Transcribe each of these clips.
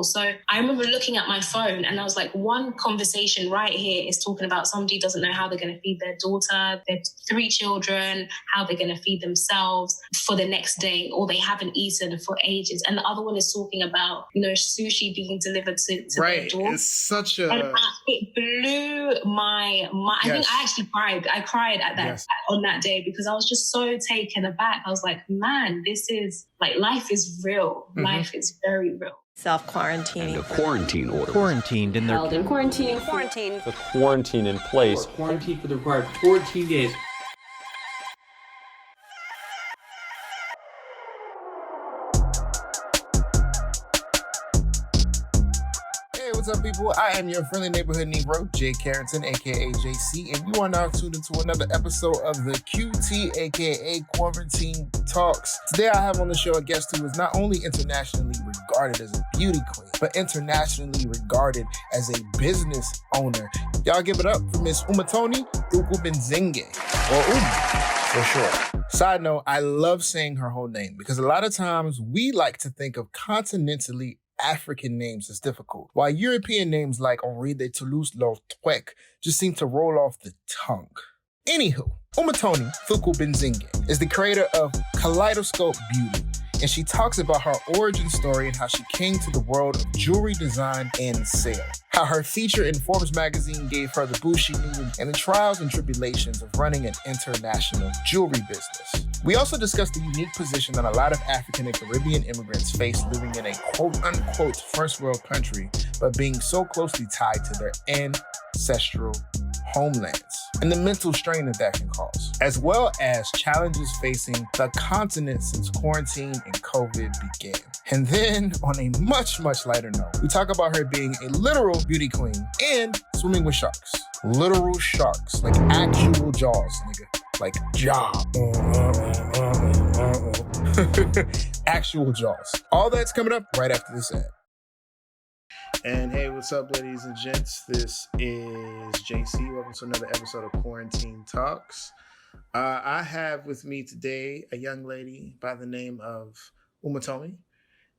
So I remember looking at my phone and I was like, one conversation right here is talking about somebody doesn't know how they're going to feed their daughter, their 3 children, how they're going to feed themselves for the next day, or they haven't eaten for ages. And the other one is talking about, sushi being delivered to their door. It's such a... And it blew my mind. Yes. I think I actually cried. I cried at that Yes. on that day because I was just so taken aback. I was like, man, this is like, life is real. Mm-hmm. Life is very real. Self-quarantining. And a quarantine order. Quarantined in their... Held in quarantine. Quarantine. The quarantine in place. Quarantine for the required 14 days. What's up, people? I am your friendly neighborhood Negro, Jay Carrington, aka JC, and you are now tuned into another episode of the QT, aka Quarantine Talks. Today, I have on the show a guest who is not only internationally regarded as a beauty queen, but internationally regarded as a business owner. Y'all give it up for Miss Umutoni or for short. Side note, I love saying her whole name because a lot of times we like to think of continentally African names as difficult, while European names like Henri de Toulouse-Lautrec just seem to roll off the tongue. Anywho, Umutoni Fuku-Benzinge is the creator of Kaleidoscope Beauty, and she talks about her origin story and how she came to the world of jewelry design and sale. How her feature in Forbes magazine gave her the boost she needed, and the trials and tribulations of running an international jewelry business. We also discussed the unique position that a lot of African and Caribbean immigrants face living in a quote-unquote first world country, but being so closely tied to their ancestral homelands, and the mental strain that can cause, as well as challenges facing the continent since quarantine and COVID began. And then, on a much, much lighter note, we talk about her being a literal beauty queen and swimming with sharks. Literal sharks, like actual jaws, nigga. Like jaw. Actual jaws. All that's coming up right after this ad. And hey, what's up, ladies and gents? This is JC. Welcome to another episode of Quarantine Talks. I have with me today a young lady by the name of Umutoni,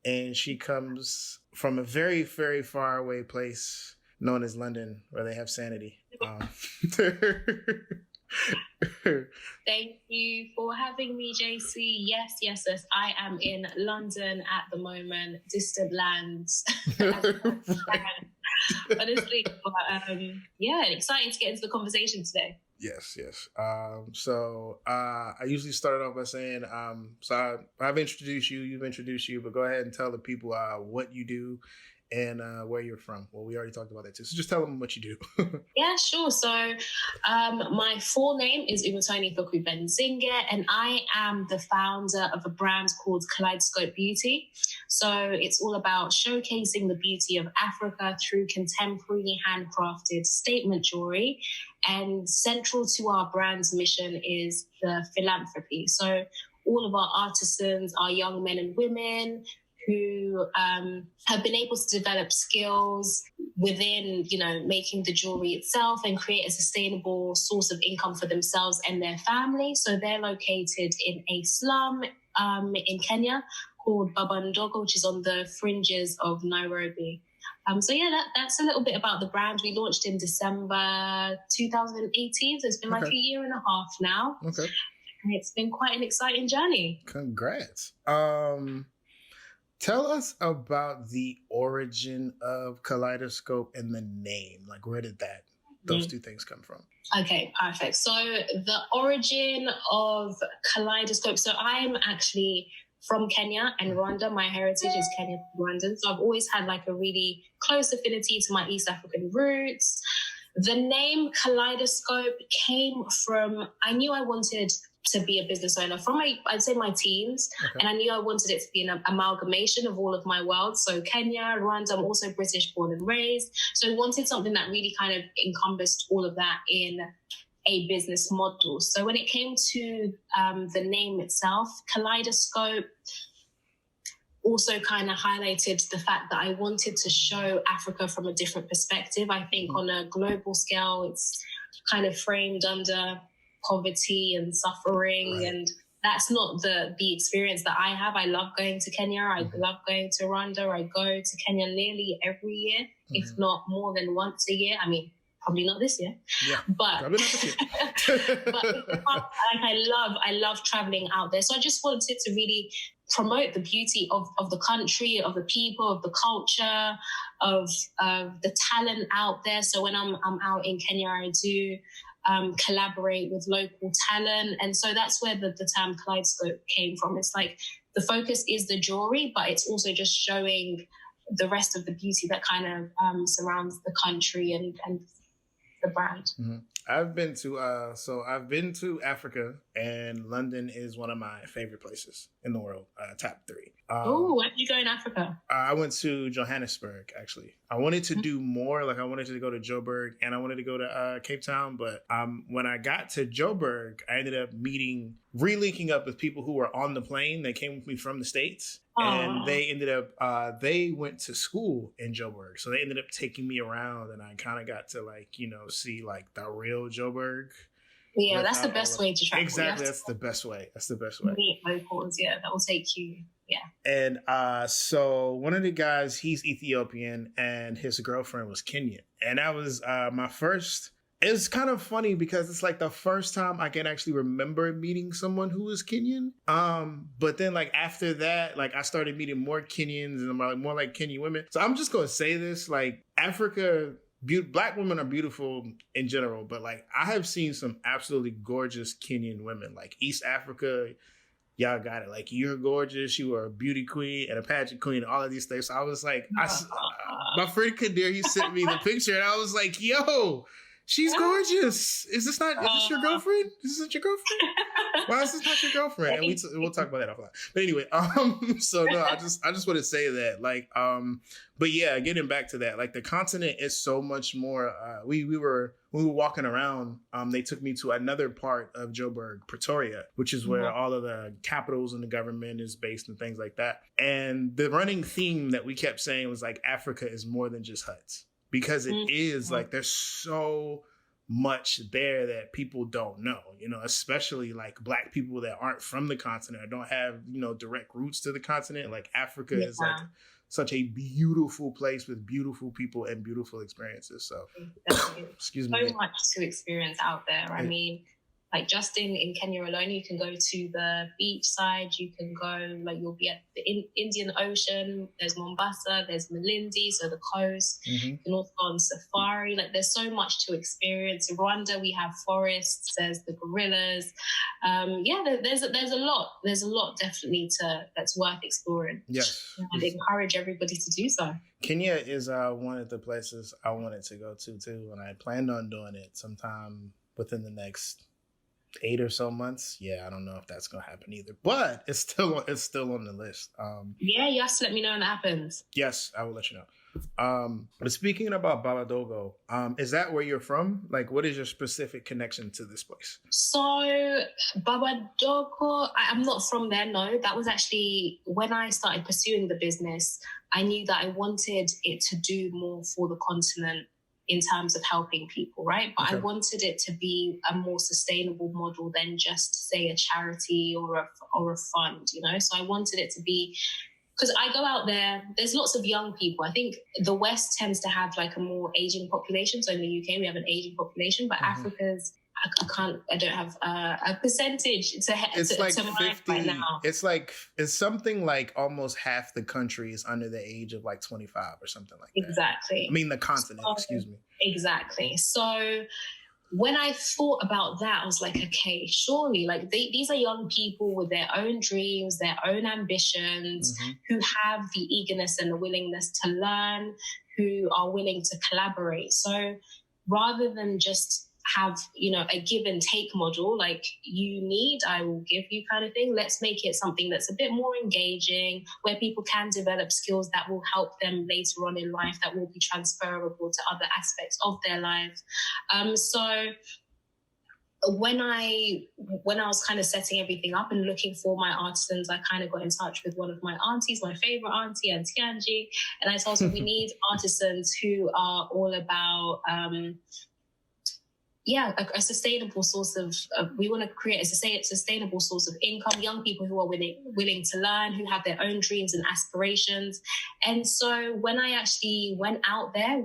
and she comes from a very, very far away place known as London, where they have sanity. Thank you for having me, JC. Yes. I am in London at the moment, distant lands. Honestly, excited to get into the conversation today. Yes. So I usually start off by saying, I've introduced you, you've introduced you, but go ahead and tell the people what you do and where you're from. Well, we already talked about that too. So just tell them what you do. Yeah, sure. So my full name is Umutoni Fuku-Benzinge, and I am the founder of a brand called Kaleidoscope Beauty. So it's all about showcasing the beauty of Africa through contemporary handcrafted statement jewelry. And central to our brand's mission is the philanthropy. So all of our artisans are young men and women who have been able to develop skills within, making the jewelry itself and create a sustainable source of income for themselves and their family. So they're located in a slum in Kenya called Babandogo, which is on the fringes of Nairobi. That's a little bit about the brand. We launched in December 2018, so it's been like a year and a half now. Okay. And it's been quite an exciting journey. Congrats. Tell us about the origin of Kaleidoscope and the name. Like, where did those two things come from? Okay, perfect. So the origin of Kaleidoscope. So I am actually from Kenya and Rwanda. My heritage is Kenyan and Rwandan. So I've always had like a really close affinity to my East African roots. The name Kaleidoscope came from, I knew I wanted to be a business owner from I'd say my teens. Okay. And I knew I wanted it to be an amalgamation of all of my worlds. So Kenya, Rwanda, I'm also British born and raised. So I wanted something that really kind of encompassed all of that in a business model. So when it came to the name itself, Kaleidoscope also kind of highlighted the fact that I wanted to show Africa from a different perspective. I think on a global scale, it's kind of framed under poverty and suffering, right. And that's not the experience that I have. I love going to Kenya. I love going to Rwanda. I go to Kenya nearly every year, if not more than once a year. I mean, probably not this year. Yeah, but probably not this year. but I love traveling out there. So I just wanted to really promote the beauty of the country, of the people, of the culture, of the talent out there. So when I'm out in Kenya, I do collaborate with local talent. And so that's where the term kaleidoscope came from. It's like the focus is the jewelry, but it's also just showing the rest of the beauty that kind of surrounds the country and the brand. Mm-hmm. I've been to Africa, and London is one of my favorite places in the world, top 3. Where did you go in Africa? I went to Johannesburg, actually. I wanted to do more. Like, I wanted to go to Joburg, and I wanted to go to Cape Town. But when I got to Joburg, I ended up relinking up with people who were on the plane that came with me from the States. And they ended up, they went to school in Joburg. So they ended up taking me around, and I kind of got to, like, you know, see, like, the real Joburg. Yeah, that's the best way to travel. Exactly, that's the best way. That's the best way. Meet locals, yeah, that will take you, yeah. And so one of the guys, he's Ethiopian, and his girlfriend was Kenyan. And that was my first... It's kind of funny because it's like the first time I can actually remember meeting someone who was Kenyan. But then like after that, like I started meeting more Kenyans and more like Kenyan women. So I'm just going to say this, like Africa, Black women are beautiful in general, but like I have seen some absolutely gorgeous Kenyan women, like East Africa. Y'all got it. Like, you're gorgeous. You are a beauty queen and a pageant queen and all of these things. So I was like, my friend Kadir, he sent me the picture and I was like, yo, she's gorgeous. Is this your girlfriend? Is this your girlfriend? Why is this not your girlfriend? And we'll talk about that offline. But anyway, so no, I just want to say that, like, but yeah, getting back to that, like the continent is so much more. When we were walking around, they took me to another part of Joburg, Pretoria, which is where all of the capitals and the government is based and things like that. And the running theme that we kept saying was like, Africa is more than just huts. Because it is like there's so much there that people don't know, you know, especially like Black people that aren't from the continent or don't have, you know, direct roots to the continent. Like Africa is like such a beautiful place with beautiful people and beautiful experiences. So, excuse me. So much to experience out there. I mean, like just in Kenya alone, you can go to the beach side. You can go, like you'll be at the Indian Ocean. There's Mombasa. There's Malindi, so the coast. You can also go on safari. Like there's so much to experience. In Rwanda, we have forests. There's the gorillas. There's a lot. There's a lot definitely that's worth exploring. Yes, and I encourage everybody to do so. Kenya is one of the places I wanted to go to too, and I planned on doing it sometime within the next 8 or so months. Yeah, I don't know if that's gonna happen either, but it's still on the list. You have to let me know when that happens. Yes, I will let you know. But speaking about Babadogo, is that where you're from? Like, what is your specific connection to this place? So Babadogo, I'm not from there. No, that was actually when I started pursuing the business. I knew that I wanted it to do more for the continent in terms of helping people, right? But I wanted it to be a more sustainable model than just, say, a charity or a fund, you know? So I wanted it to be, because I go out there, there's lots of young people. I think the West tends to have like a more aging population. So in the UK, we have an aging population, but Africa's, I don't have a percentage it's like to 50 right now. It's something like almost half the country is under the age of like 25 or something like that. Exactly. I mean, the continent, excuse me. Exactly. So when I thought about that, I was like, okay, surely, like these are young people with their own dreams, their own ambitions, who have the eagerness and the willingness to learn, who are willing to collaborate. So rather than just have, you know, a give and take model, like you need, I will give you kind of thing. Let's make it something that's a bit more engaging, where people can develop skills that will help them later on in life, that will be transferable to other aspects of their life. So when I was kind of setting everything up and looking for my artisans, I kind of got in touch with one of my aunties, my favorite auntie, Auntie Angie, and I told her we need artisans who are all about a sustainable source of we want to create a sustainable source of income, young people who are willing to learn, who have their own dreams and aspirations. And so when I actually went out there,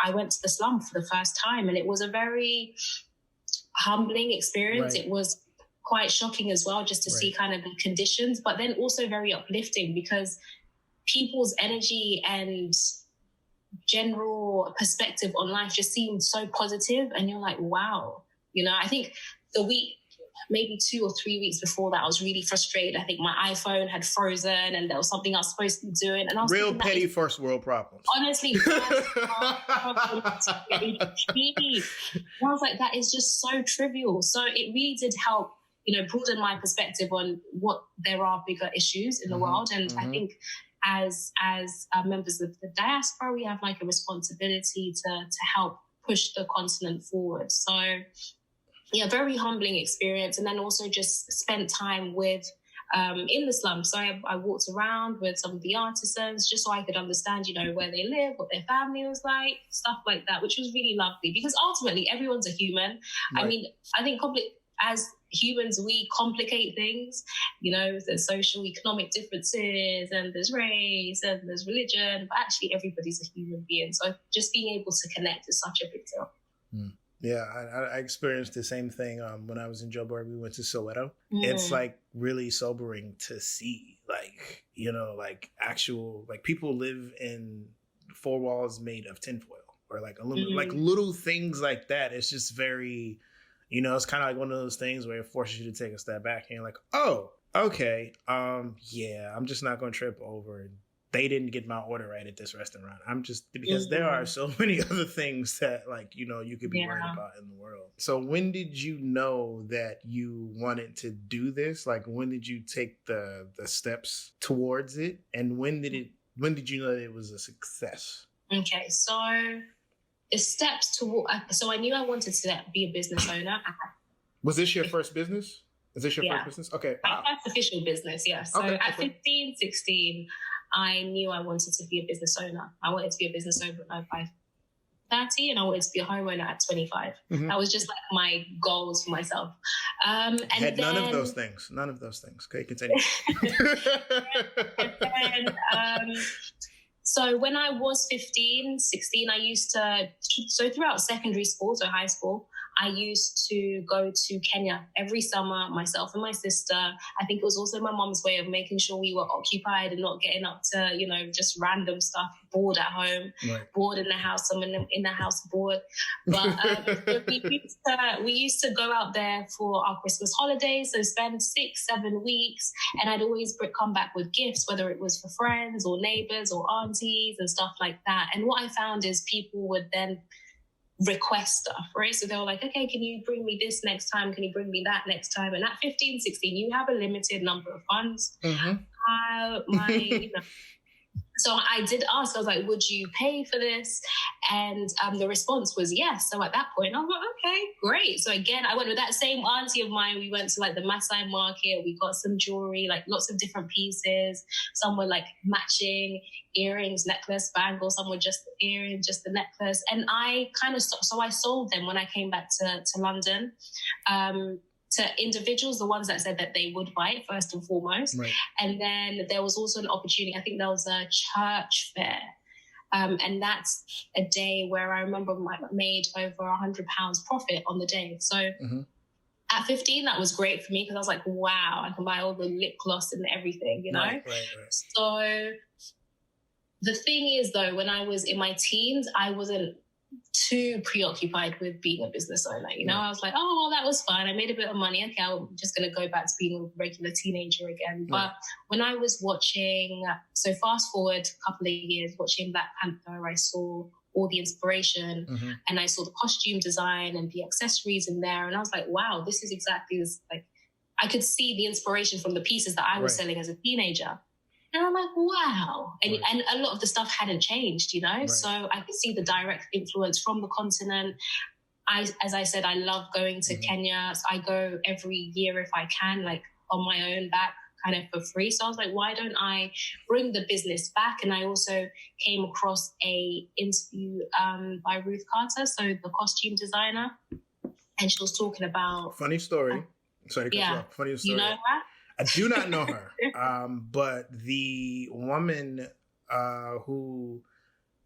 I went to the slum for the first time, and it was a very humbling experience. Right. It was quite shocking as well, just to see kind of the conditions, but then also very uplifting, because people's energy and general perspective on life just seemed so positive, and you're like, wow. I think the week, maybe 2 or 3 weeks before that, I was really frustrated. I think my iPhone had frozen and there was something I was supposed to be doing, and I was real petty first world problems. Honestly, first world problems. And I was like, that is just so trivial. So it really did help, broaden my perspective on what there are bigger issues in the world. And I think as members of the diaspora, we have like a responsibility to help push the continent forward. So very humbling experience. And then also just spent time with in the slums. So I walked around with some of the artisans just so I could understand, where they live, what their family was like, stuff like that, which was really lovely, because ultimately everyone's a human. Right. I mean, I think as humans, we complicate things. There's social, economic differences, and there's race, and there's religion, but actually everybody's a human being. So just being able to connect is such a big deal. Yeah, I experienced the same thing when I was in Joburg. We went to Soweto. It's like really sobering to see, actual, people live in 4 walls made of tinfoil, or like little things like that. It's just very, it's kind of like one of those things where it forces you to take a step back, and you're like, oh, okay, I'm just not going to trip over. They didn't get my order right at this restaurant. Because there are so many other things that you could be worried about in the world. So when did you know that you wanted to do this? Like, when did you take the steps towards it? And when did you know that it was a success? Okay, so the steps so I knew I wanted to be a business owner. Was this your first business? Is this your first business? Okay. My first official business, yes. So at 15, 16, I knew I wanted to be a business owner. I wanted to be a business owner by 30, and I wanted to be a homeowner at 25. That was just like my goals for myself. And had none of those things. Okay, continue. So when I was 15, 16, so throughout secondary school, so high school, I used to go to Kenya every summer, myself and my sister. I think it was also my mom's way of making sure we were occupied and not getting up to, just random stuff, bored at home, bored in the house, someone in the house bored. But we used to go out there for our Christmas holidays, so spend 6-7 weeks, and I'd always come back with gifts, whether it was for friends or neighbors or aunties and stuff like that. And what I found is people would then request stuff, right? So they were like, okay, can you bring me this next time? Can you bring me that next time? And at 15, 16, you have a limited number of funds. So I did ask, I was like, would you pay for this? And the response was yes. So at that point, I was like, okay, great. So again, I went with that same auntie of mine. We went to like the Maasai market. We got some jewelry, like lots of different pieces. Some were like matching earrings, necklace, bangles. Some were just the earrings, just the necklace. And I kind of stopped. So I sold them when I came back to London. To individuals, the ones that said that they would buy it first and foremost. Right. And then there was also an opportunity, I think there was a church fair. And that's a day where I remember I made over £100 profit on the day. So at 15, that was great for me because I was like, wow, I can buy all the lip gloss and everything, Right. So the thing is, though, when I was in my teens, I wasn't too preoccupied with being a business owner. I was like, oh, well, that was fun. I made a bit of money. Okay, I'm just going to go back to being a regular teenager again. But when I was watching, so fast forward a couple of years, watching Black Panther, I saw all the inspiration and I saw the costume design and the accessories in there. And I was like, wow, this is exactly this. Like, I could see the inspiration from the pieces that I was selling as a teenager. And I'm like, wow. And a lot of the stuff hadn't changed, So I could see the direct influence from the continent. As I said, I love going to Kenya. So I go every year if I can, like on my own back, kind of for free. So I was like, why don't I bring the business back? And I also came across a interview by Ruth Carter, so the costume designer, and she was talking about funny story. Sorry to cut you off. Funny story. You know her? I do not know her, but the woman who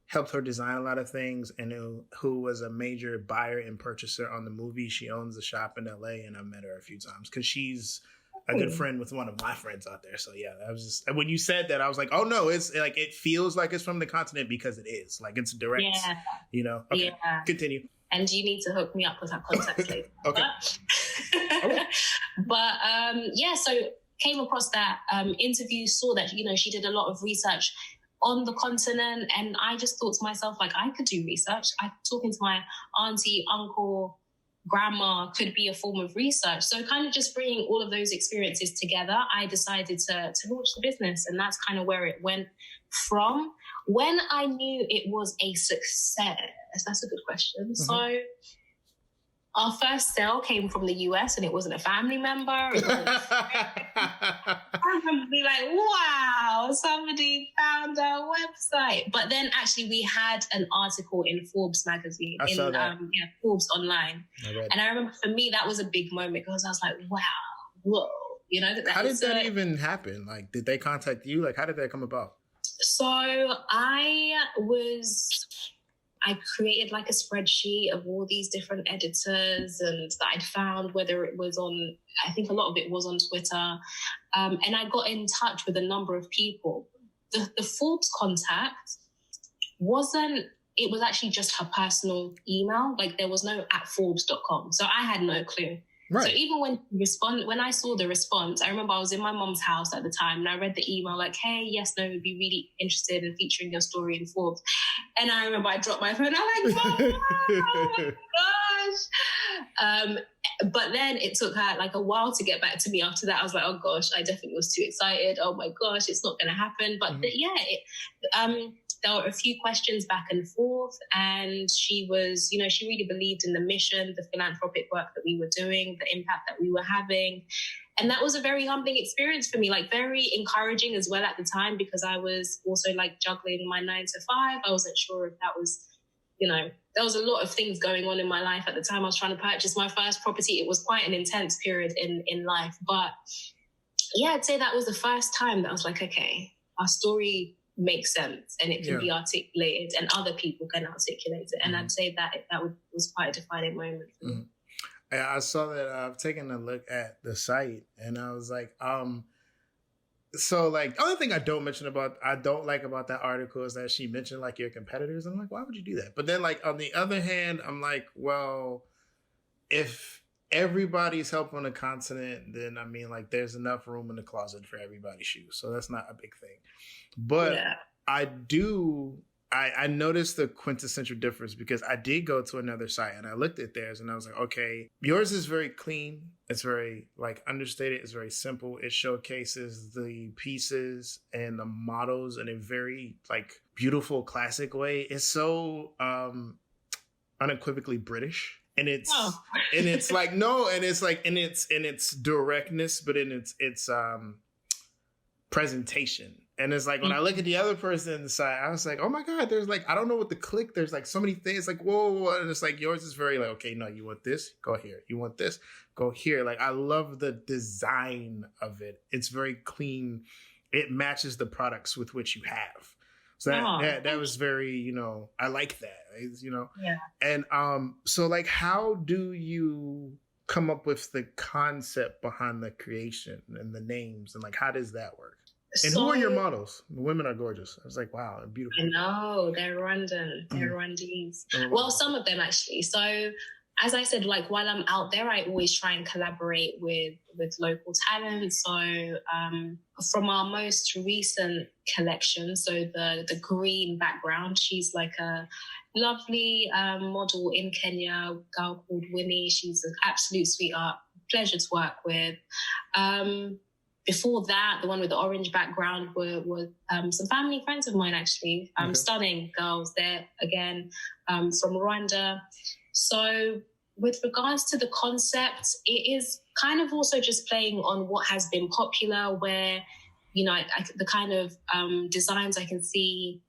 helped her design a lot of things and who was a major buyer and purchaser on the movie. She owns a shop in LA, and I've met her a few times because she's a good friend with one of my friends out there. So yeah, that was just, when you said that, I was like, oh no, it's like, it feels like it's from the continent because it is. Like, it's direct, you know? Okay, continue. And you need to hook me up with her contacts later. Okay. But yeah, so came across that interview, saw that, you know, she did a lot of research on the continent, and I just thought to myself, like, I could do research. Talking to my auntie, uncle, grandma could be a form of research. So kind of just bringing all of those experiences together, I decided to launch the business, and that's kind of where it went from. When I knew it was a success, that's a good question. Mm-hmm. So our first sale came from the US, and it wasn't a family member. I remember being like, wow, somebody found our website. But then actually we had an article in Forbes magazine, Forbes online. And I remember for me, that was a big moment because I was like, wow, whoa. You know, how did that even happen? Like, did they contact you? Like, how did that come about? So I created like a spreadsheet of all these different editors and that I'd found, whether it was on, I think a lot of it was on Twitter. And I got in touch with a number of people. The Forbes contact it was actually just her personal email. Like, there was no @Forbes.com. So I had no clue. Right. So even when I saw the response, I remember I was in my mom's house at the time and I read the email like, hey, yes, no, we'd be really interested in featuring your story in Forbes. And I remember I dropped my phone. I'm like, oh my gosh. But then it took her like a while to get back to me after that. I was like, oh gosh, I definitely was too excited. Oh my gosh, it's not going to happen. But there were a few questions back and forth, and she was, you know, she really believed in the mission, the philanthropic work that we were doing, the impact that we were having. And that was a very humbling experience for me, like very encouraging as well at the time, because I was also like juggling my 9 to 5. I wasn't sure if that was, you know, there was a lot of things going on in my life at the time. I was trying to purchase my first property. It was quite an intense period in life. But yeah, I'd say that was the first time that I was like, okay, our story makes sense and it can be articulated and other people can articulate it. And I'd say that was quite a defining moment for me. I saw that. I've taken a look at the site and I was like, so like the only thing I don't like about that article is that she mentioned like your competitors. I'm like, why would you do that? But then like on the other hand, I'm like, well, if everybody's helping the continent, then I mean like there's enough room in the closet for everybody's shoes. So that's not a big thing. But I noticed the quintessential difference because I did go to another site and I looked at theirs and I was like, okay, yours is very clean. It's very like understated. It's very simple. It showcases the pieces and the models in a very like beautiful classic way. It's so unequivocally British. And it's like no, and it's like in its directness, but in its presentation. And it's like when I look at the other person on the side, I was like, oh my God, there's like, I don't know what to click. There's like so many things like, whoa. And it's like yours is very like, okay, no, you want this? Go here. You want this? Go here. Like, I love the design of it. It's very clean. It matches the products with which you have. So that was very, you know, I like that, you know? Yeah. And so like, how do you come up with the concept behind the creation and the names and like, how does that work? And who are your models? The women are gorgeous. I was like, wow, they're beautiful. I know, they're Rwandan. They're Rwandese. Well, some of them actually. So as I said, like while I'm out there, I always try and collaborate with local talent. So from our most recent collection, so the green background, she's like a lovely model in Kenya, a girl called Winnie. She's an absolute sweetheart, pleasure to work with. Before that, the one with the orange background were some family friends of mine, actually. Stunning girls there, again, from Rwanda. So with regards to the concept, it is kind of also just playing on what has been popular, where, you know, the kind of designs I can see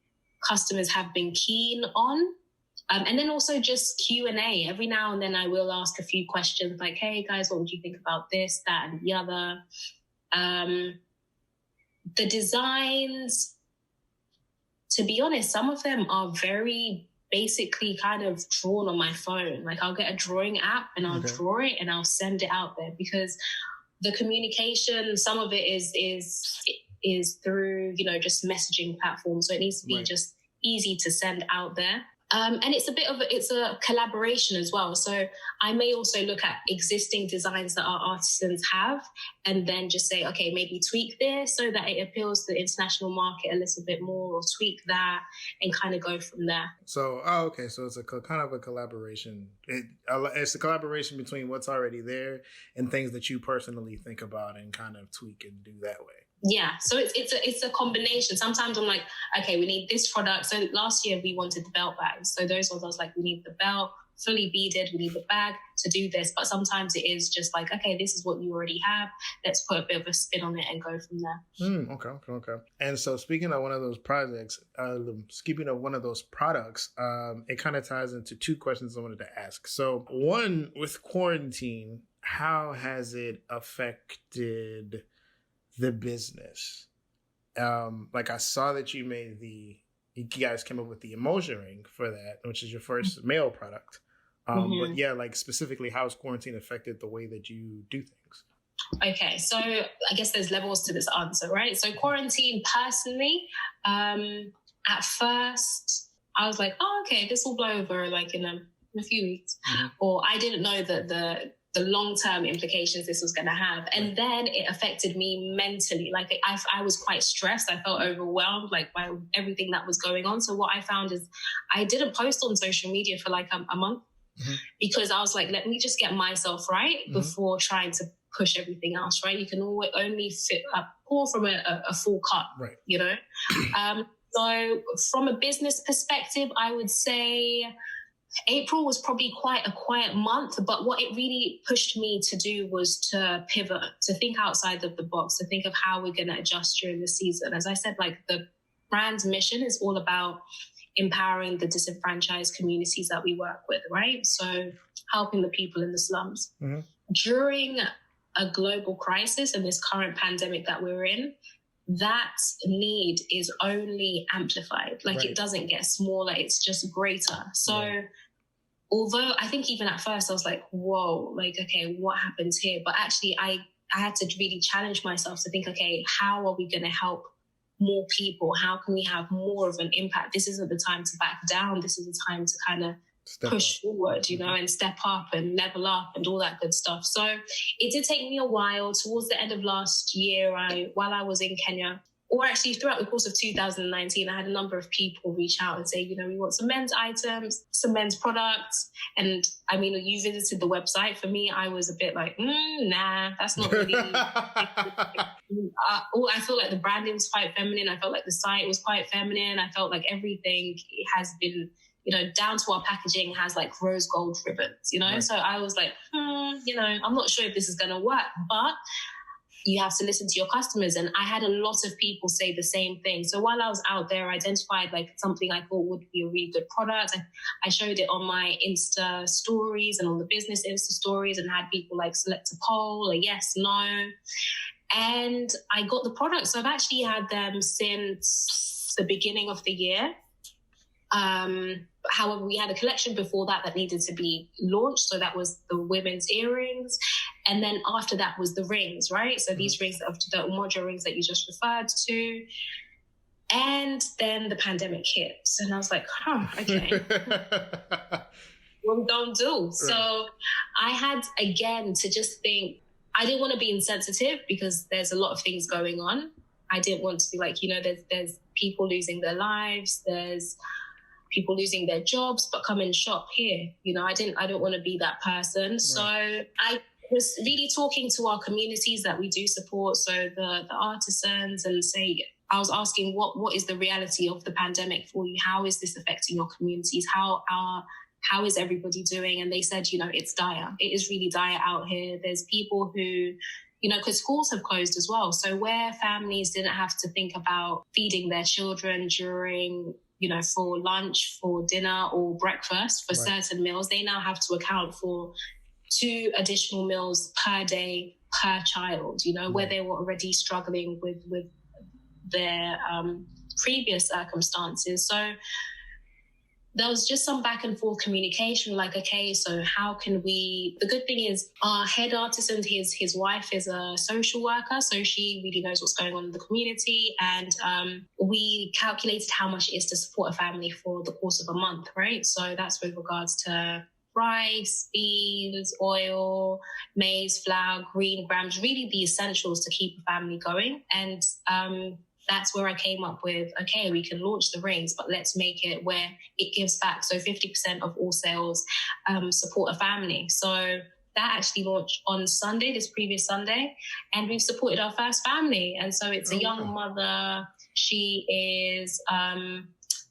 customers have been keen on. And then also just Q&A. Every now and then I will ask a few questions like, hey guys, what would you think about this, that, and the other? The designs, to be honest, some of them are very basically kind of drawn on my phone. Like I'll get a drawing app and I'll draw it and I'll send it out there, because the communication, some of it is through, you know, just messaging platforms. So it needs to be just easy to send out there. And it's a collaboration as well. So I may also look at existing designs that our artisans have and then just say, okay, maybe tweak this so that it appeals to the international market a little bit more, or tweak that and kind of go from there. So, so it's a kind of a collaboration. It's a collaboration between what's already there and things that you personally think about and kind of tweak and do that way. Yeah, so it's a combination. Sometimes I'm like, okay, we need this product. So last year we wanted the belt bags. So those ones I was like, we need the belt, fully beaded, we need the bag to do this. But sometimes it is just like, okay, this is what you already have. Let's put a bit of a spin on it and go from there. Okay. And so speaking of one of those projects, it kind of ties into two questions I wanted to ask. So one, with quarantine, how has it affected the business? Like I saw that you guys came up with the emotion ring for that, which is your first male product. But yeah, like specifically, how has quarantine affected the way that you do things? Okay, so I guess there's levels to this answer, right? So quarantine personally, at first I was like, oh, okay, this will blow over like in a few weeks. Or I didn't know that the long-term implications this was going to have. And then it affected me mentally. Like I was quite stressed. I felt overwhelmed like by everything that was going on. So what I found is I didn't post on social media for like a month because I was like, let me just get myself right before trying to push everything else, right? You can only pour from a full cup, right? You know? So from a business perspective, I would say April was probably quite a quiet month, but what it really pushed me to do was to pivot, to think outside of the box, to think of how we're going to adjust during the season. As I said, like the brand's mission is all about empowering the disenfranchised communities that we work with, right? So helping the people in the slums. During a global crisis and this current pandemic that we're in, that need is only amplified. Like it doesn't get smaller, it's just greater. So although I think even at first I was like, whoa, like, okay, what happens here? But actually I had to really challenge myself to think, okay, how are we going to help more people? How can we have more of an impact? This isn't the time to back down. This is the time to kind of push forward, you know, and step up and level up and all that good stuff. So it did take me a while. Towards the end of last year, while I was in Kenya, or actually throughout the course of 2019, I had a number of people reach out and say, you know, we want some men's items, some men's products. And I mean, you visited the website. For me, I was a bit like, nah, that's not really. I felt like the branding was quite feminine. I felt like the site was quite feminine. I felt like everything has been, you know, down to our packaging has like rose gold ribbons, you know? Right. So I was like, you know, I'm not sure if this is going to work, but you have to listen to your customers. And I had a lot of people say the same thing. So while I was out there, I identified like something I thought would be a really good product. I showed it on my Insta stories and on the business Insta stories and had people like select a poll, a yes, no. And I got the product. So I've actually had them since the beginning of the year. However, we had a collection before that needed to be launched. So that was the women's earrings. And then after that was the rings, right? So these rings, the Umoja rings that you just referred to. And then the pandemic hit. And I was like, okay. What we gonna do? Right. So I had, again, to just think, I didn't want to be insensitive because there's a lot of things going on. I didn't want to be like, you know, there's people losing their lives. There's people losing their jobs, but come and shop here. You know, I don't want to be that person. Right. So I was really talking to our communities that we do support. So the artisans, and I was asking what is the reality of the pandemic for you? How is this affecting your communities? How are how is everybody doing? And they said, it's dire. It is really dire out here. There's people who, because schools have closed as well. So where families didn't have to think about feeding their children during, for lunch, for dinner or breakfast, for certain meals, they now have to account for 2 additional meals per day per child, where they were already struggling with their previous circumstances. So there was just some back and forth communication, like, okay, so how can we, the good thing is our head artist and his wife is a social worker. So she really knows what's going on in the community. And we calculated how much it is to support a family for the course of a month, right? So that's with regards to rice, beans, oil, maize, flour, green grams, really the essentials to keep a family going. And that's where I came up with, okay, we can launch the rings, but let's make it where it gives back. So 50% of all sales support a family. So that actually launched on Sunday, this previous Sunday, and we've supported our first family. And so it's a young mother. She is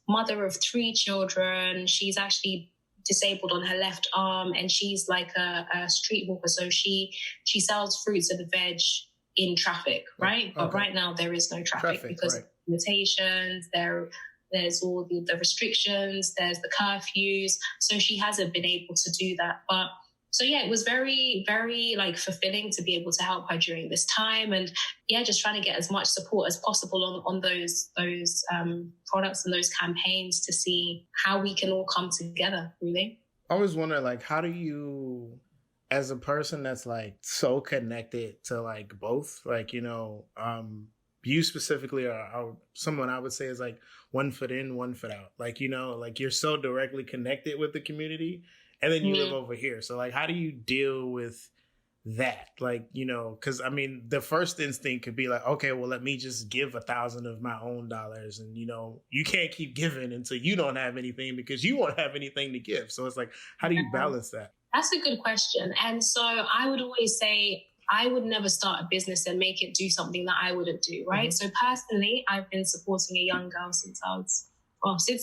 mother of 3 children. She's actually disabled on her left arm, and she's like a street walker. So she sells fruits and veg in traffic, right? But right now there is no traffic because of limitations. There's all the restrictions, there's the curfews. So she hasn't been able to do that. But so yeah, it was very, very fulfilling to be able to help her during this time. And yeah, just trying to get as much support as possible on those products and those campaigns to see how we can all come together, really. I always wonder, how do you, as a person that's so connected to both, you specifically are someone I would say is 1 foot in, 1 foot out. You're so directly connected with the community, and then you live over here. So how do you deal with that? Because the first instinct could be okay, well, let me just give 1,000 of my own dollars. And, you can't keep giving until you don't have anything because you won't have anything to give. So it's how do you balance that? That's a good question. And so I would always say I would never start a business and make it do something that I wouldn't do, right? So personally, I've been supporting a young girl since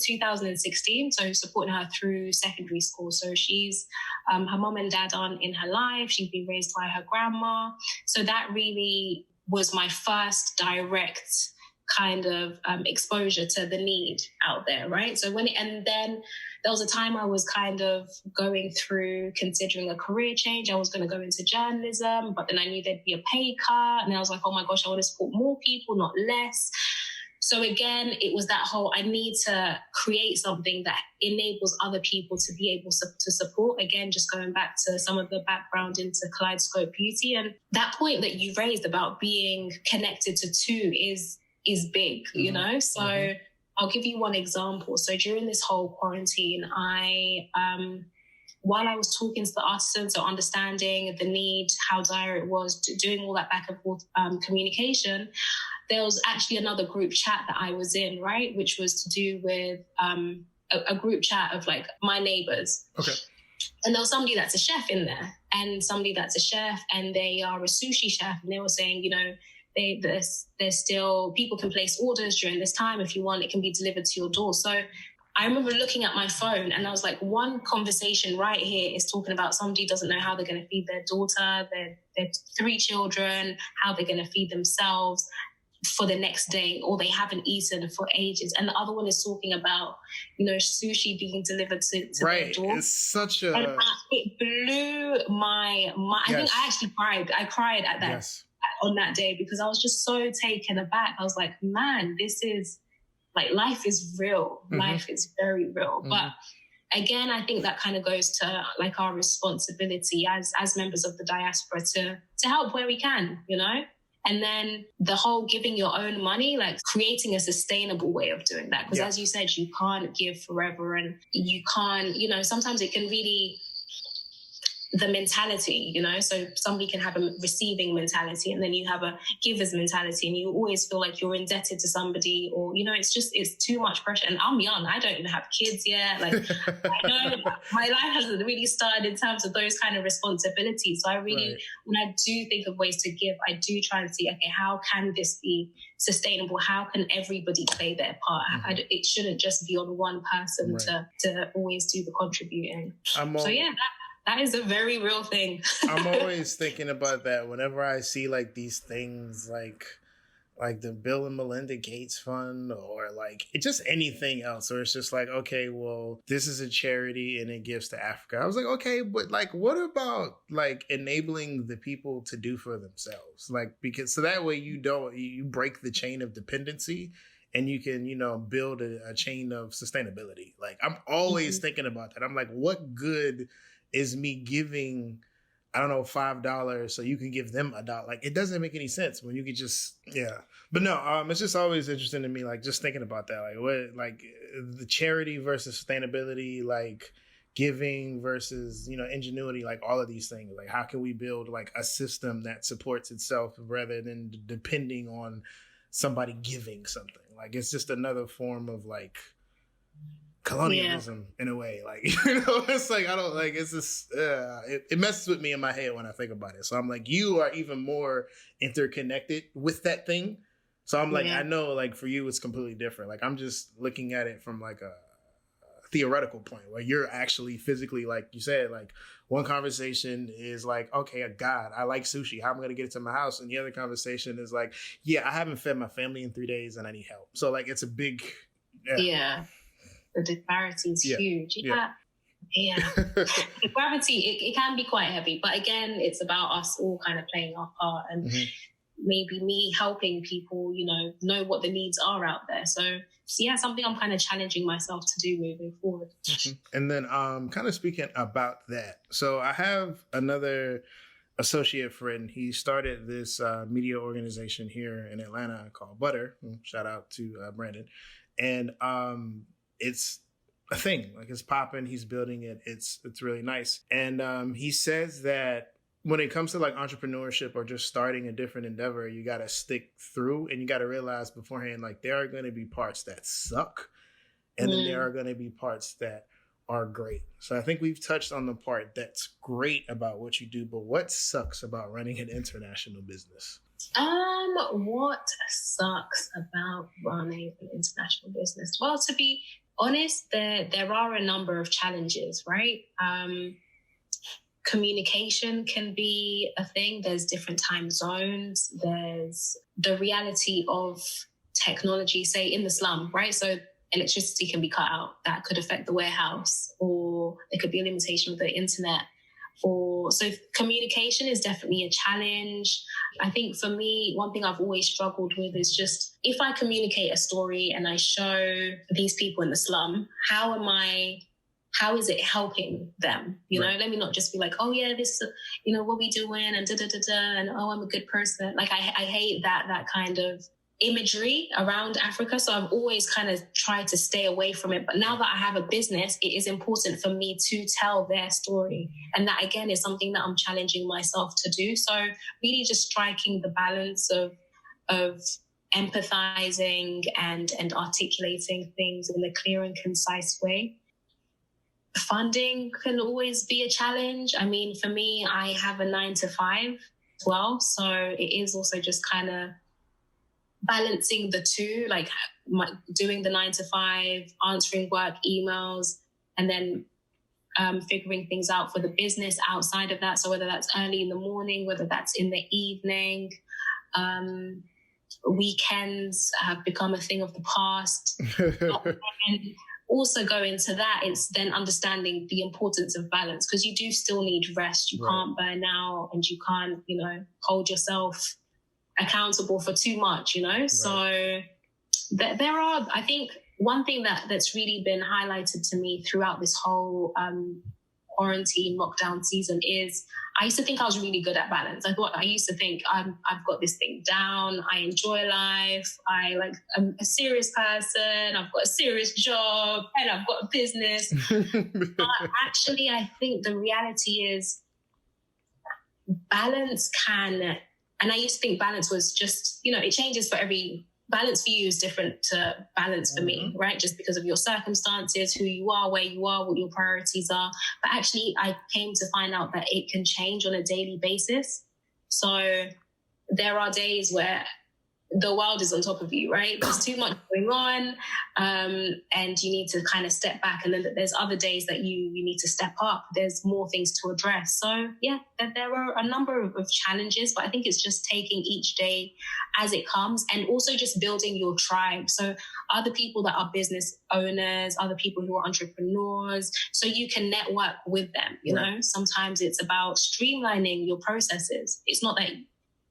2016. So supporting her through secondary school. So she's, her mom and dad aren't in her life. She's been raised by her grandma. So that really was my first direct kind of exposure to the need out there, right? So and then there was a time I was kind of going through considering a career change. I was going to go into journalism, but then I knew there'd be a pay cut. And I was like, oh my gosh, I want to support more people, not less. So again, it was that whole, I need to create something that enables other people to be able to support. Again, just going back to some of the background into Kaleidoscope Beauty. And that point that you raised about being connected to 2 is big, So I'll give you one example. So during this whole quarantine, while I was talking to the artisans, so understanding the need, how dire it was, doing all that back and forth communication, there was actually another group chat that I was in, right? Which was to do with a group chat of my neighbors. Okay. And there was somebody that's a chef in there and somebody that's a chef and they are a sushi chef. And they were saying, there's still, people can place orders during this time. If you want, it can be delivered to your door. So I remember looking at my phone and I was like, one conversation right here is talking about somebody doesn't know how they're going to feed their daughter, their 3 children, how they're going to feed themselves for the next day, or they haven't eaten for ages. And the other one is talking about, sushi being delivered to their door. It's such a... And it blew my mind. I think I actually cried. I cried at that. Yes. On that day, because I was just so taken aback. I was like, man, this is life is real. Life is very real. But again, I think that kind of goes to our responsibility as members of the diaspora to help where we can, And then the whole giving your own money, creating a sustainable way of doing that. Because as you said, you can't give forever and you can't, sometimes it can really the mentality, you know, so somebody can have a receiving mentality and then you have a giver's mentality, and you always feel like you're indebted to somebody, or, you know, it's too much pressure. And I'm young, I don't even have kids yet. Like, I know my life hasn't really started in terms of those kind of responsibilities. So I really, when I do think of ways to give, I do try and see, okay, how can this be sustainable? How can everybody play their part? It shouldn't just be on one person to always do the contributing. That is a very real thing. I'm always thinking about that whenever I see like these things like the Bill and Melinda Gates Fund, or like it's just anything else, or it's just like, okay, well, this is a charity and it gives to Africa. I was like, okay, but like, what about like enabling the people to do for themselves? Like, because so that way you break the chain of dependency and you can, you know, build a chain of sustainability. Like, I'm always thinking about that. I'm like, what good is me giving, I don't know, $5 so you can give them $1? Like, it doesn't make any sense when you could just, But no, it's just always interesting to me, like, just thinking about that, like, what, like, the charity versus sustainability, like, giving versus, you know, ingenuity, like, all of these things. Like, how can we build, like, a system that supports itself rather than depending on somebody giving something? Like, it's just another form of, like, colonialism in a way. Like, you know, it's like, I don't like, it's just it messes with me in my head when I think about it. So I'm like, you are even more interconnected with that thing. So I'm like, I know, like, for you it's completely different. Like, I'm just looking at it from like a theoretical point where you're actually physically, like you said, like, one conversation is like, okay, God, I like sushi, how am I going to get it to my house? And the other conversation is like, I haven't fed my family in 3 days and I need help. So like, it's a big the disparity is huge. The gravity, it can be quite heavy, but again, it's about us all kind of playing our part, and maybe me helping people, you know what the needs are out there. So something I'm kind of challenging myself to do moving forward. And then kind of speaking about that, so I have another associate friend. He started this media organization here in Atlanta called Butter. Shout out to Brandon. And it's a thing, like, it's popping. He's building it. It's really nice. And he says that when it comes to like entrepreneurship or just starting a different endeavor, you got to stick through, and you got to realize beforehand, like, there are going to be parts that suck, and then there are going to be parts that are great. So I think we've touched on the part that's great about what you do, but what sucks about running an international business? What sucks about running an international business? Well, to be honest, there are a number of challenges, right? Communication can be a thing. There's different time zones. There's the reality of technology, say in the slum, right? So electricity can be cut out. That could affect the warehouse, or there could be a limitation with the internet. So communication is definitely a challenge. I think for me, one thing I've always struggled with is just, if I communicate a story and I show these people in the slum, how is it helping them? You know, let me not just be like, oh yeah, this, you know, what we doing and and oh, I'm a good person. Like, I hate that kind of imagery around Africa. So I've always kind of tried to stay away from it. But now that I have a business, it is important for me to tell their story. And that, again, is something that I'm challenging myself to do. So really just striking the balance of empathizing and articulating things in a clear and concise way. Funding can always be a challenge. I mean, for me, I have a 9-to-5 as well. So it is also just kind of balancing the two, like doing the 9-to-5, answering work emails, and then figuring things out for the business outside of that. So whether that's early in the morning, whether that's in the evening, weekends have become a thing of the past. And also go into that, it's then understanding the importance of balance, because you do still need rest. You can't burn out, and you can't, you know, hold yourself accountable for too much, you know? So there are, I think, one thing that's really been highlighted to me throughout this whole quarantine lockdown season is, I used to think I was really good at balance. I used to think I've got this thing down. I enjoy life. I'm a serious person. I've got a serious job and I've got a business. But actually, I think the reality is balance can, and I used to think balance was just, it changes for every, balance for you is different to balance for me, right? Just because of your circumstances, who you are, where you are, what your priorities are. But actually, I came to find out that it can change on a daily basis. So there are days where the world is on top of you, right? There's too much going on, and you need to kind of step back. And then there's other days that you need to step up. There's more things to address. So yeah, there are a number of challenges, but I think it's just taking each day as it comes, and also just building your tribe. So other people that are business owners, other people who are entrepreneurs, so you can network with them. You know, sometimes it's about streamlining your processes. It's not that,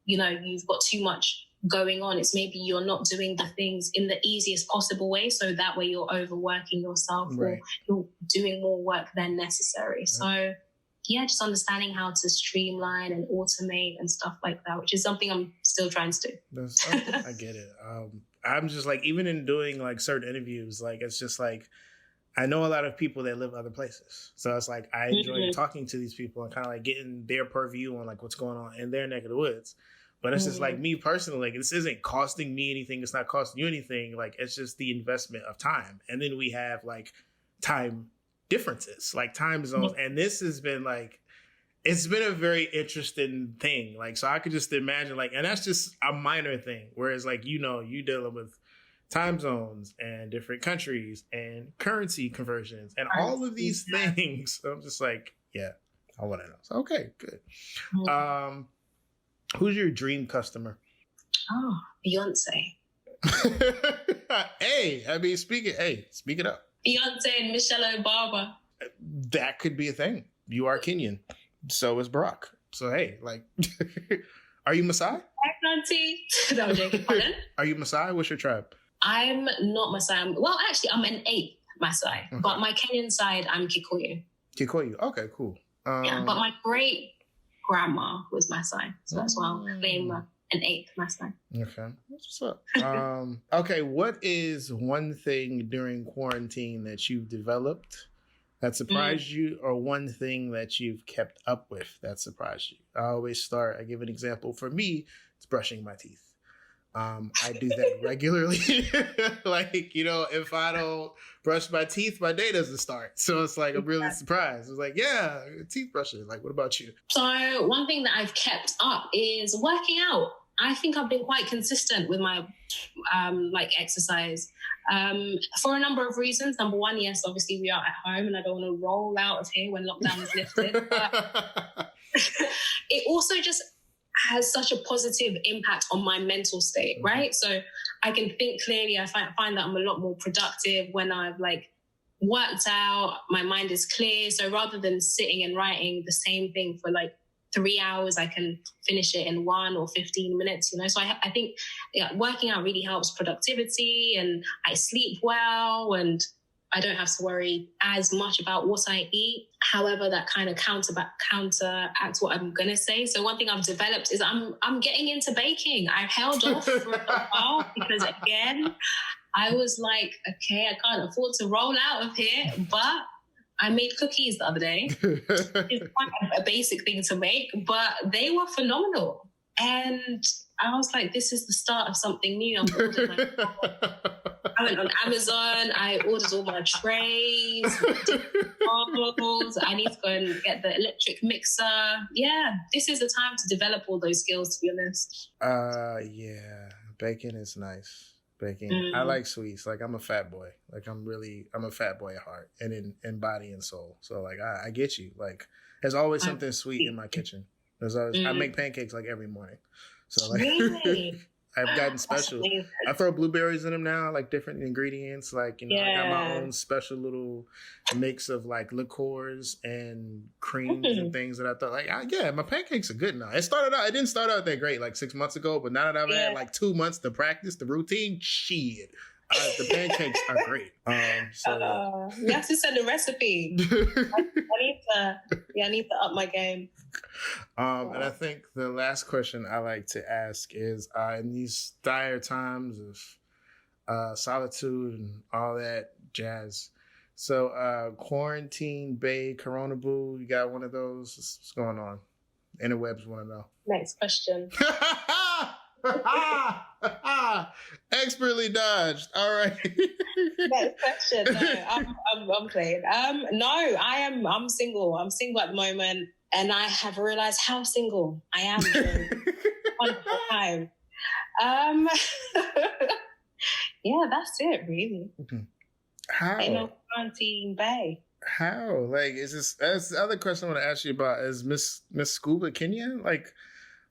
you've got too much going on. It's maybe you're not doing the things in the easiest possible way, so that way you're overworking yourself, or you're doing more work than necessary. So yeah, just understanding how to streamline and automate and stuff like that, which is something I'm still trying to do. I get it. I'm just like, even in doing like certain interviews, like it's just like, I know a lot of people that live other places. So it's like, I enjoy talking to these people and kind of like getting their purview on like what's going on in their neck of the woods. But it's just like, me personally, like, this isn't costing me anything. It's not costing you anything. Like, it's just the investment of time. And then we have like time differences, like time zones. And this has been like, it's been a very interesting thing. Like, so I could just imagine like, and that's just a minor thing. Whereas like, you dealing with time zones and different countries and currency conversions and all of these things. So I'm just like, yeah, I want to know. So, okay, good. Who's your dream customer? Oh, Beyonce. Speak it up. Beyonce and Michelle Obama. That could be a thing. You are Kenyan. So is Barack. So, hey, like, are you Maasai? Auntie. No, I'm joking. Pardon? Are you Maasai? What's your tribe? I'm not Maasai. Well, actually, I'm an 8th Maasai. Okay. But my Kenyan side, I'm Kikuyu. Kikuyu. Okay, cool. Yeah, but my great grandma was Maasai, so that's why I'll claim an 8th Maasai. Okay, what's up? Okay, what is one thing during quarantine that you've developed that surprised you, or one thing that you've kept up with that surprised you? I give an example. For me, it's brushing my teeth. I do that regularly. Like, if I don't brush my teeth, my day doesn't start. So it's like, I'm really surprised. It's like, yeah, teeth brushing. Like, what about you? So one thing that I've kept up is working out. I think I've been quite consistent with my exercise for a number of reasons. Number one, yes, obviously we are at home and I don't want to roll out of here when lockdown is lifted. But it also just has such a positive impact on my mental state, right? So I can think clearly. I find that I'm a lot more productive when I've worked out, my mind is clear. So rather than sitting and writing the same thing for 3 hours, I can finish it in 1 or 15 minutes, So I think working out really helps productivity, and I sleep well, and I don't have to worry as much about what I eat. However, that kind of counteracts what I'm going to say. So one thing I've developed is I'm getting into baking. I've held off for a while because, again, I was like, okay, I can't afford to roll out of here, but I made cookies the other day. It's quite a basic thing to make, but they were phenomenal. And I was like, this is the start of something new. I went on Amazon. I ordered all my trays, bottles. I need to go and get the electric mixer. Yeah, this is the time to develop all those skills, to be honest. Yeah, baking is nice. Baking. I like sweets. Like, I'm a fat boy. Like, I'm a fat boy at heart and in body and soul. So like, I get you. Like, there's always something sweet in my kitchen. There's always, I make pancakes every morning. So like, really? I've gotten special. I throw blueberries in them now, different ingredients. I got my own special little mix of liqueurs and creams and things that I thought my pancakes are good now. It didn't start out that great 6 months ago, but now that I've had 2 months to practice the routine, shit. The pancakes are great. You have to send a recipe. I need to up my game. And I think the last question I like to ask is, in these dire times of solitude and all that jazz. So, quarantine, bae, Corona boo, you got one of those? What's going on? Interwebs want to know. Next question. Expertly dodged. All right. Next question. No, I'm playing. No, I'm single. I'm single at the moment, and I have realized how single I am during one time. Yeah, that's it, really. How? Ain't no quarantine bay. How? Like, is this? That's the other question I want to ask you about. Is Miss Scuba Kenya? Like,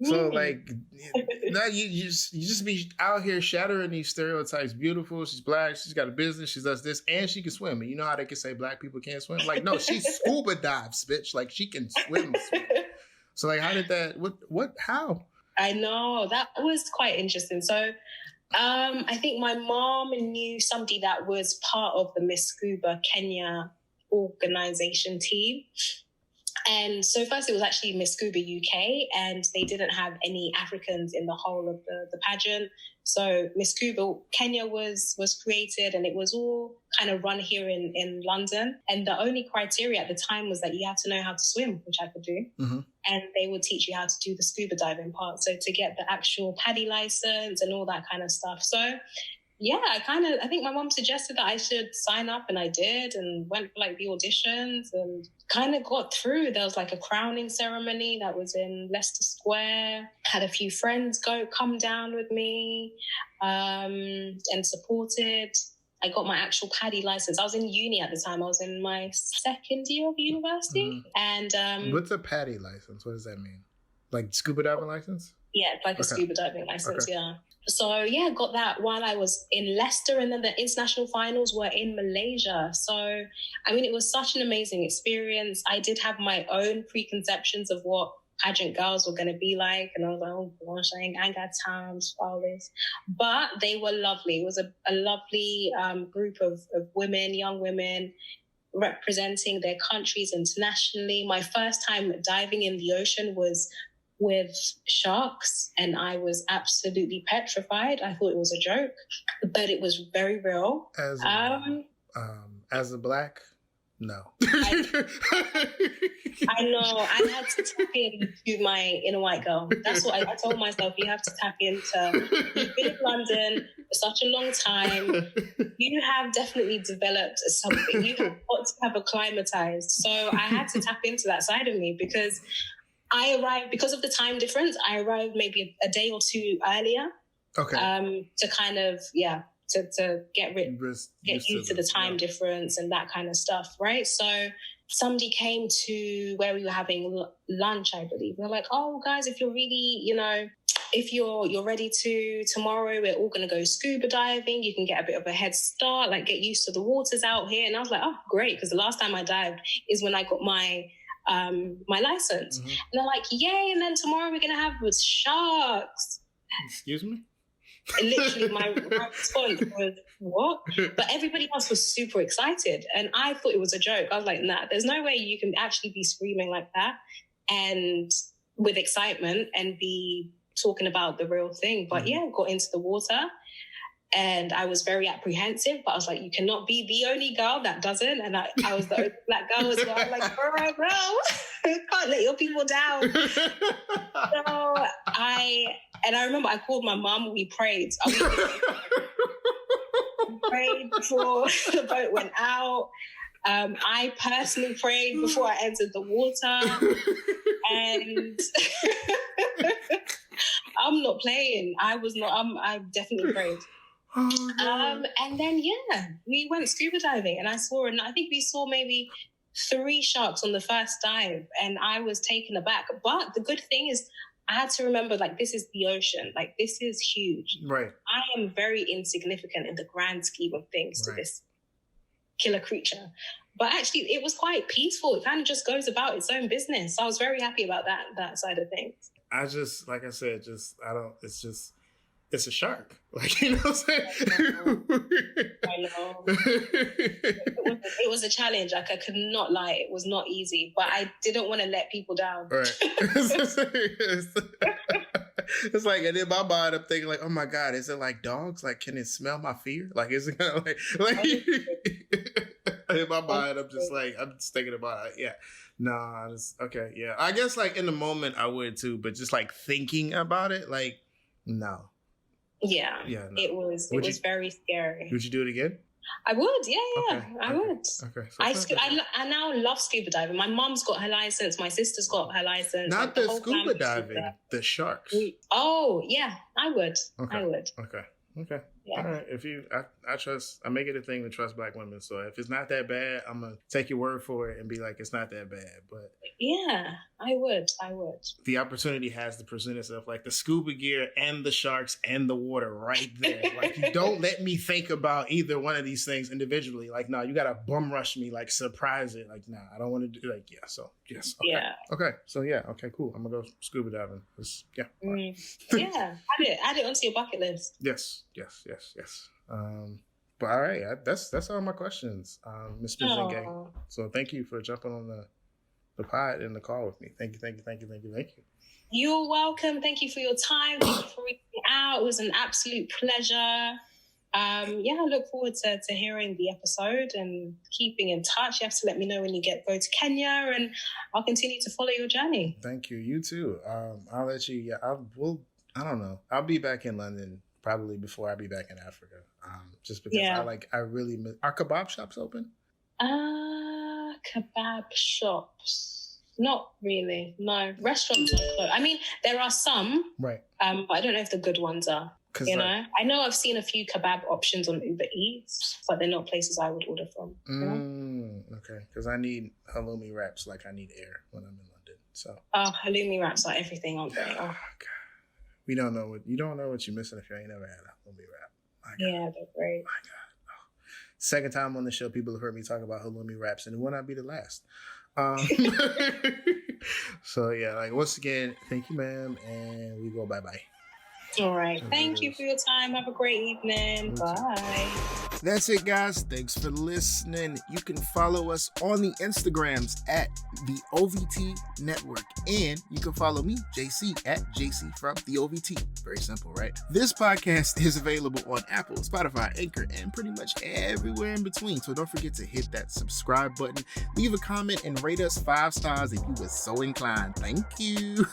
so like, now you just be out here shattering these stereotypes. Beautiful. She's black. She's got a business. She does this, and she can swim. And you know how they can say black people can't swim? Like, no, she scuba dives, bitch. Like, she can swim. So, like, how did that? What? How? I know that was quite interesting. So, I think my mom knew somebody that was part of the Miss Scuba Kenya organization team. And so first it was actually Miss Scuba UK, and they didn't have any Africans in the whole of the pageant. So Miss Scuba Kenya was created, and it was all kind of run here in London. And the only criteria at the time was that you had to know how to swim, which I could do. Mm-hmm. And they would teach you how to do the scuba diving part. So to get the actual PADI license and all that kind of stuff. So yeah, I think my mom suggested that I should sign up, and I did, and went for like the auditions and kind of got through. There was like a crowning ceremony that was in Leicester Square. Had a few friends come down with me and supported. I got my actual PADI license. I was in uni at the time. I was in my second year of university. Mm-hmm. And what's a PADI license? What does that mean? Like scuba diving license? Yeah, like a scuba diving license, yeah. So, yeah, got that while I was in Leicester, and then the international finals were in Malaysia. So, I mean, it was such an amazing experience. I did have my own preconceptions of what pageant girls were going to be like. And I was like, oh, gosh, I ain't got time for all this. But they were lovely. It was a lovely group of women, young women, representing their countries internationally. My first time diving in the ocean was with sharks, and I was absolutely petrified. I thought it was a joke, but it was very real. As a black, no. I know. I had to tap into my inner white girl. That's what I told myself. You have to tap into. You've been in London for such a long time. You have definitely developed something. You have got to have acclimatized. So I had to tap into that side of me, because I arrived, because of the time difference, I arrived maybe a day or two earlier. Okay. To kind of, to get used to the time difference and that kind of stuff, right? So somebody came to where we were having lunch, I believe. They're like, oh, guys, if you're really, if you're ready to, tomorrow we're all going to go scuba diving. You can get a bit of a head start, like get used to the waters out here. And I was like, oh, great, because the last time I dived is when I got my license. Mm-hmm. And they're like, yay, and then tomorrow we're gonna have with sharks. Excuse me? And literally my response was, what? But everybody else was super excited, and I thought it was a joke. I was like, nah, there's no way you can actually be screaming like that and with excitement and be talking about the real thing. But got into the water. And I was very apprehensive, but I was like, you cannot be the only girl that doesn't. And I was the only black girl as well. I'm like, bro, you can't let your people down. So I remember I called my mum, we prayed. We prayed before the boat went out. I personally prayed before I entered the water. And I'm not playing. I definitely prayed. Oh, and then we went scuba diving, and I think we saw maybe 3 sharks on the first dive, and I was taken aback. But the good thing is I had to remember, like, this is the ocean, like this is huge. Right. I am very insignificant in the grand scheme of things to this killer creature. But actually it was quite peaceful. It kind of just goes about its own business. So I was very happy about that side of things. I just, like I said, it's a shark. Like, you know what I'm saying? I know. It was a challenge. Like, I could not lie. It was not easy, but I didn't want to let people down. Right. It's like, and in my mind, I'm thinking like, oh my God, is it like dogs? Like, can it smell my fear? Like, is it kind of like In my mind, I'm just thinking about it. Yeah. Nah, okay. Yeah. I guess like in the moment I would too, but just like thinking about it, like, no. Yeah. Yeah. No. It was very scary. Would you do it again? I would, yeah, Okay. I would. Okay. So I now love scuba diving. My mom's got her license. My sister's got her license. not like, the scuba diving, the sharks. Oh, yeah, I would. Okay. I would. Okay. Yeah. All right. I make it a thing to trust Black women. So if it's not that bad, I'm gonna take your word for it and be like, it's not that bad. But yeah, I would. The opportunity has to present itself, like the scuba gear and the sharks and the water right there. Like, you don't let me think about either one of these things individually. Like, no, you gotta bum rush me, like surprise it. Like, nah, I don't want to do like, yeah. So yes. Okay. Yeah. Okay. So yeah. Okay. Cool. I'm gonna go scuba diving. Yeah. Yeah. Add it onto your bucket list. Yes. But all right, that's all my questions, Ms. Benzinge. So thank you for jumping on the pod and the call with me. Thank you. You're welcome. Tk you for your time. Thank you for reaching out. It was an absolute pleasure. I look forward to hearing the episode and keeping in touch. You have to let me know when you go to Kenya, and I'll continue to follow your journey. Thank you. You too. I'll let you. Yeah, I don't know. I'll be back in London probably before I be back in Africa. Just because I really miss. Are kebab shops open? Kebab shops. Not really. No. Restaurants are closed. I mean, there are some. Right. But I don't know if the good ones are. You know? I know I've seen a few kebab options on Uber Eats, but they're not places I would order from. Okay. Because I need halloumi wraps like I need air when I'm in London. So. Halloumi wraps are everything, aren't they? Oh, God. You don't know what you're missing if you ain't never had a halloumi wrap. Yeah, they're great. My God. Oh. Second time on the show, people have heard me talk about halloumi wraps, and it will not be the last. So yeah, like once again, thank you, ma'am, and we go bye-bye. All right. Thank you for your time. Have a great evening. Bye. That's it, guys. Thanks for listening. You can follow us on the Instagrams at the OVT Network. And you can follow me, JC, at JC from the OVT. Very simple, right? This podcast is available on Apple, Spotify, Anchor, and pretty much everywhere in between. So don't forget to hit that subscribe button. Leave a comment and rate us 5 stars if you were so inclined. Thank you.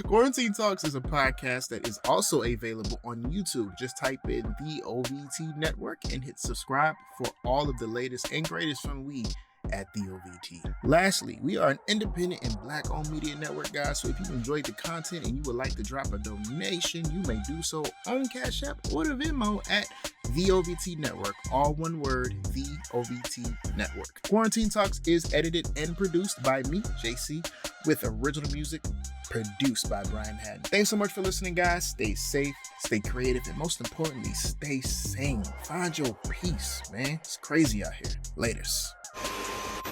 Quarantine Talks is a podcast that is also available on YouTube. Just type in the OVT Network and hit subscribe for all of the latest and greatest from we at the OVT. Lastly, we are an independent and Black-owned media network, guys. So if you enjoyed the content and you would like to drop a donation, you may do so on Cash App or the Venmo at the OVT Network. All one word, the OVT Network. Quarantine Talks is edited and produced by me, JC, with original music produced by Brian Haddon. Thanks so much for listening, guys. Stay safe, stay creative, and most importantly, stay sane. Find your peace, man. It's crazy out here. Laters.